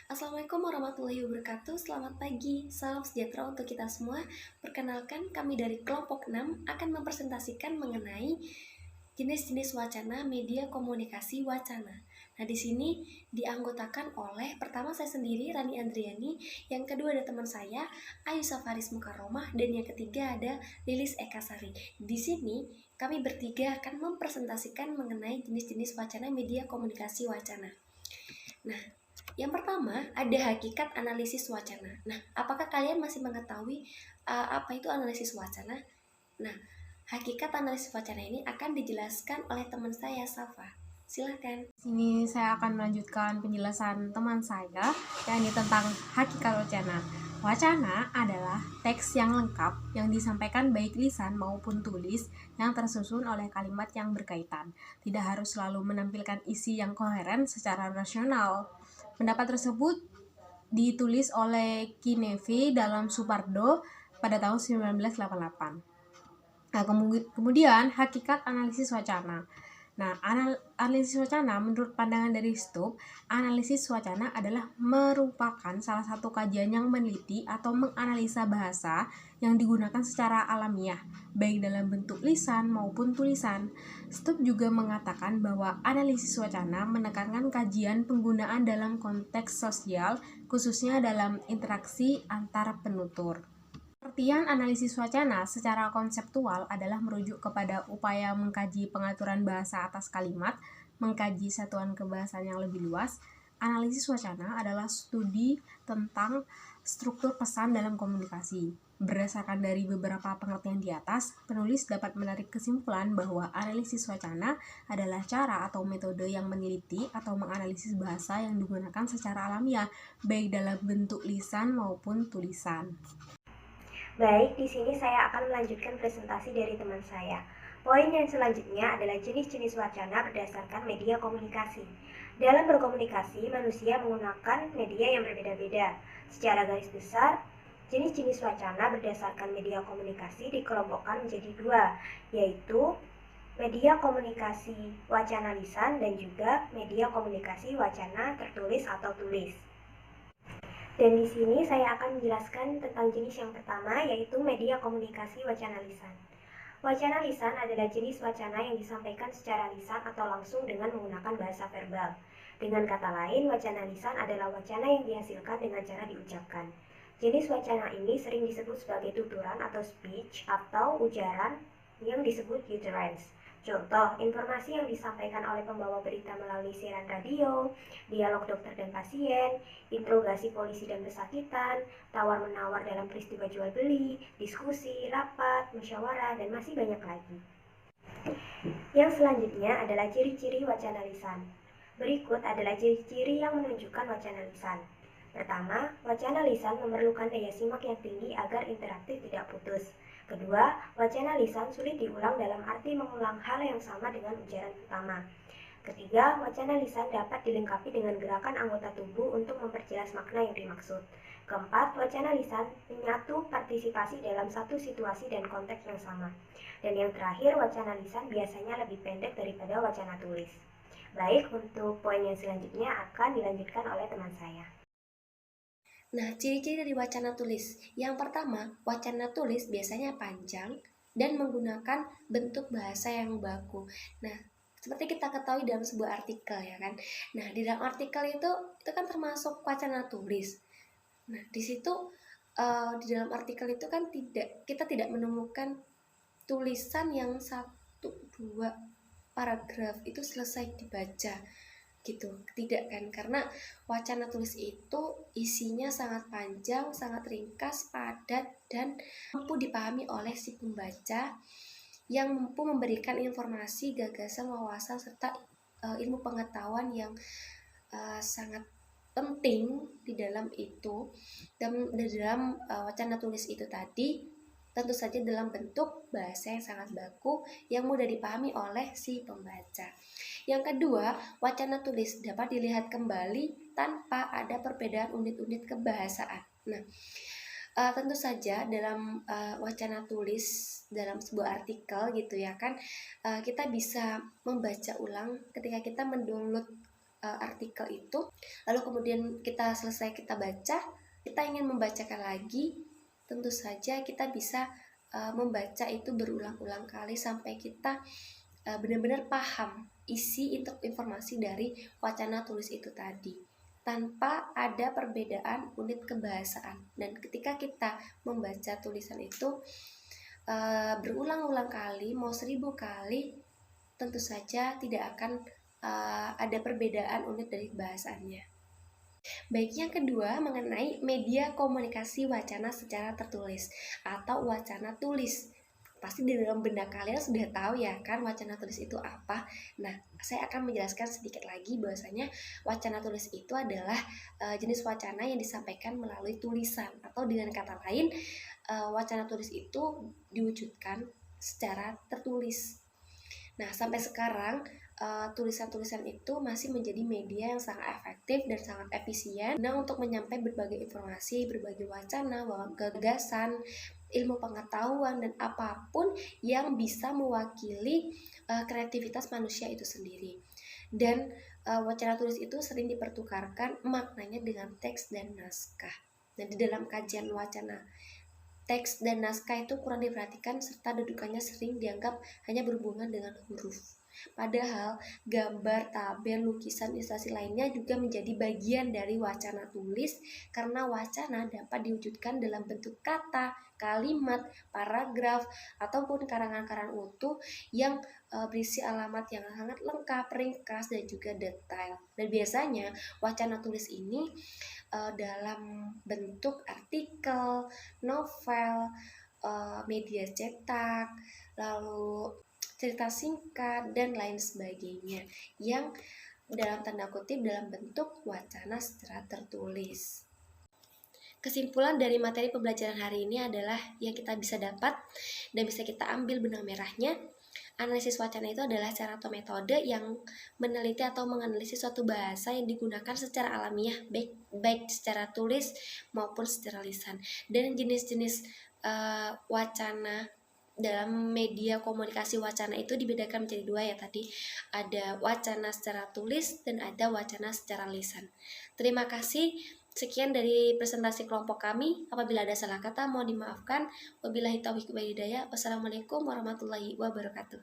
Assalamualaikum warahmatullahi wabarakatuh. Selamat pagi, salam sejahtera untuk kita semua. Perkenalkan, kami dari kelompok 6 akan mempresentasikan mengenai jenis-jenis wacana media komunikasi wacana. Nah, di sini dianggotakan oleh pertama saya sendiri, Rani Andriani, yang kedua ada teman saya, Ayu Safaris Mukaromah, dan yang ketiga ada Lilis Ekasari. Di sini kami bertiga akan mempresentasikan mengenai jenis-jenis wacana media komunikasi wacana. Nah, yang pertama ada hakikat analisis wacana. Nah, apakah kalian masih mengetahui apa itu analisis wacana? Nah, hakikat analisis wacana ini akan dijelaskan oleh teman saya, Safa. Silakan. Sini saya akan melanjutkan penjelasan teman saya, yakni tentang hakikat wacana. Wacana adalah teks yang lengkap yang disampaikan baik lisan maupun tulis yang tersusun oleh kalimat yang berkaitan. Tidak harus selalu menampilkan isi yang koheren secara rasional. Pendapat tersebut ditulis oleh Kinevi dalam Supardo pada tahun 1988. Nah, kemudian hakikat analisis wacana. Nah, analisis wacana menurut pandangan dari Stubb, analisis wacana adalah merupakan salah satu kajian yang meneliti atau menganalisa bahasa yang digunakan secara alamiah, baik dalam bentuk lisan maupun tulisan. Stubb juga mengatakan bahwa analisis wacana menekankan kajian penggunaan dalam konteks sosial, khususnya dalam interaksi antar penutur. Pengertian analisis wacana secara konseptual adalah merujuk kepada upaya mengkaji pengaturan bahasa atas kalimat, mengkaji satuan kebahasaan yang lebih luas. Analisis wacana adalah studi tentang struktur pesan dalam komunikasi. Berdasarkan dari beberapa pengertian di atas, penulis dapat menarik kesimpulan bahwa analisis wacana adalah cara atau metode yang meneliti atau menganalisis bahasa yang digunakan secara alamiah, baik dalam bentuk lisan maupun tulisan. Baik, di sini saya akan melanjutkan presentasi dari teman saya. Poin yang selanjutnya adalah jenis-jenis wacana berdasarkan media komunikasi. Dalam berkomunikasi, manusia menggunakan media yang berbeda-beda. Secara garis besar, jenis-jenis wacana berdasarkan media komunikasi dikelompokkan menjadi dua, yaitu media komunikasi wacana lisan dan juga media komunikasi wacana tertulis atau tulis. Dan di sini saya akan menjelaskan tentang jenis yang pertama, yaitu media komunikasi wacana lisan. Wacana lisan adalah jenis wacana yang disampaikan secara lisan atau langsung dengan menggunakan bahasa verbal. Dengan kata lain, wacana lisan adalah wacana yang dihasilkan dengan cara diucapkan. Jenis wacana ini sering disebut sebagai tuturan atau speech atau ujaran yang disebut utterance. Contoh, informasi yang disampaikan oleh pembawa berita melalui siaran radio, dialog dokter dan pasien, interogasi polisi dan pesakitan, tawar-menawar dalam peristiwa jual beli, diskusi, rapat, musyawarah, dan masih banyak lagi. Yang selanjutnya adalah ciri-ciri wacana lisan. Berikut adalah ciri-ciri yang menunjukkan wacana lisan. Pertama, wacana lisan memerlukan daya simak yang tinggi agar interaktif tidak putus. Kedua, wacana lisan sulit diulang dalam arti mengulang hal yang sama dengan ujaran pertama. Ketiga, wacana lisan dapat dilengkapi dengan gerakan anggota tubuh untuk memperjelas makna yang dimaksud. Keempat, wacana lisan menyatu partisipasi dalam satu situasi dan konteks yang sama. Dan yang terakhir, wacana lisan biasanya lebih pendek daripada wacana tulis. Baik, untuk poin yang selanjutnya akan dilanjutkan oleh teman saya. Nah, ciri-ciri dari wacana tulis. Yang pertama, wacana tulis biasanya panjang dan menggunakan bentuk bahasa yang baku. Nah, seperti kita ketahui dalam sebuah artikel ya kan. Nah, di dalam artikel itu kan termasuk wacana tulis. Nah, di situ di dalam artikel itu kan kita tidak menemukan tulisan yang 1-2 paragraf itu selesai dibaca gitu, tidak kan, karena wacana tulis itu isinya sangat panjang, sangat ringkas, padat, dan mampu dipahami oleh si pembaca yang mampu memberikan informasi, gagasan, wawasan, serta ilmu pengetahuan yang sangat penting di dalam itu. Dan di dalam wacana tulis itu tadi tentu saja dalam bentuk bahasa yang sangat baku yang mudah dipahami oleh si pembaca. Yang kedua, wacana tulis dapat dilihat kembali tanpa ada perbedaan unit-unit kebahasaan. Nah, tentu saja dalam wacana tulis dalam sebuah artikel gitu ya kan, kita bisa membaca ulang ketika kita mendownload artikel itu, lalu kemudian kita selesai kita baca, kita ingin membacakan lagi, tentu saja kita bisa membaca itu berulang-ulang kali sampai kita benar-benar paham isi informasi dari wacana tulis itu tadi, tanpa ada perbedaan unit kebahasaan. Dan ketika kita membaca tulisan itu berulang-ulang kali, mau 1000 kali, tentu saja tidak akan ada perbedaan unit dari bahasannya. Baik, yang kedua mengenai media komunikasi wacana secara tertulis atau wacana tulis. Pasti di dalam benak kalian sudah tahu ya kan wacana tulis itu apa. Nah, saya akan menjelaskan sedikit lagi bahwasanya wacana tulis itu adalah jenis wacana yang disampaikan melalui tulisan, atau dengan kata lain wacana tulis itu diwujudkan secara tertulis. Nah, sampai sekarang tulisan-tulisan itu masih menjadi media yang sangat efektif dan sangat efisien untuk menyampaikan berbagai informasi, berbagai wacana, gagasan, ilmu pengetahuan, dan apapun yang bisa mewakili kreativitas manusia itu sendiri. Dan wacana tulis itu sering dipertukarkan maknanya dengan teks dan naskah. Nah, di dalam kajian wacana, teks dan naskah itu kurang diperhatikan serta dudukannya sering dianggap hanya berhubungan dengan huruf. Padahal gambar, tabel, lukisan, ilustrasi lainnya juga menjadi bagian dari wacana tulis, karena wacana dapat diwujudkan dalam bentuk kata, kalimat, paragraf, ataupun karangan-karangan utuh yang berisi alamat yang sangat lengkap, ringkas, dan juga detail. Dan biasanya wacana tulis ini dalam bentuk artikel, novel, media cetak, lalu cerita singkat, dan lain sebagainya yang dalam tanda kutip dalam bentuk wacana secara tertulis. Kesimpulan dari materi pembelajaran hari ini adalah yang kita bisa dapat dan bisa kita ambil benang merahnya, analisis wacana itu adalah cara atau metode yang meneliti atau menganalisis suatu bahasa yang digunakan secara alamiah, baik secara tulis maupun secara lisan. Dan jenis-jenis wacana dalam media komunikasi wacana itu dibedakan menjadi dua ya tadi. Ada wacana secara tulis dan ada wacana secara lisan. Terima kasih. Sekian dari presentasi kelompok kami. Apabila ada salah kata mohon dimaafkan. Wabillahi taufiq wal hidayah. Wassalamualaikum warahmatullahi wabarakatuh.